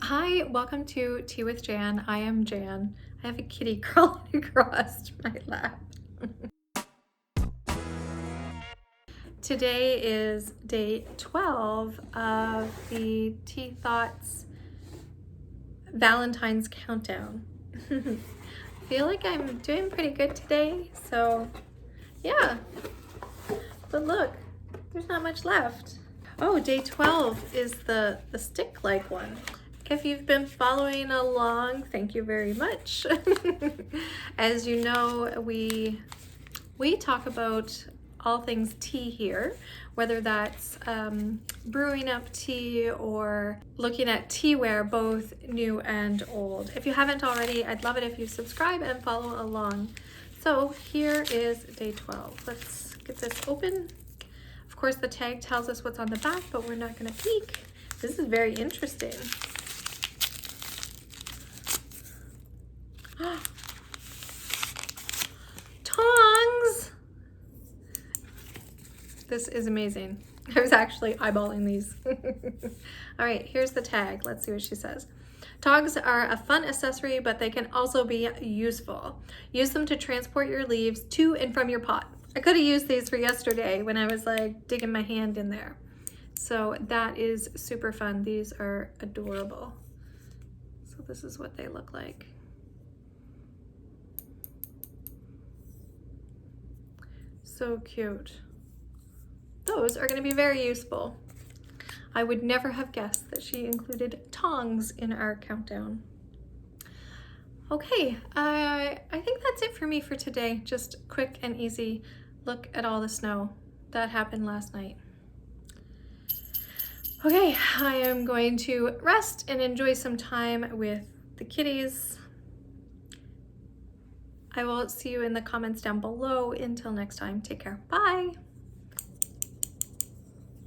Hi, welcome to Tea with Jan. I am Jan. I have a kitty crawling across my lap. Today is day 12 of the Tea Thoughts Valentine's countdown. I feel like I'm doing pretty good today, so yeah. But look, there's not much left. Oh, day 12 is the stick-like one. If you've been following along, thank you very much. As you know, we talk about all things tea here, whether that's brewing up tea or looking at teaware, both new and old. If you haven't already, I'd love it if you subscribe and follow along. So here is day 12. Let's get this open. Of course, the tag tells us what's on the back, but we're not going to peek. This is very interesting. Tongs! This is amazing. I was actually eyeballing these. All right, here's the tag. Let's see what she says. Tongs are a fun accessory, but they can also be useful. Use them to transport your leaves to and from your pot. I could have used these for yesterday when I was like digging my hand in there. So that is super fun. These are adorable. So this is what they look like. So cute. Those are going to be very useful. I would never have guessed that she included tongs in our countdown. Okay, I think that's it for me for today. Just quick and easy look at all the snow that happened last night. Okay, I am going to rest and enjoy some time with the kitties. I will see you in the comments down below. Until next time, take care. Bye.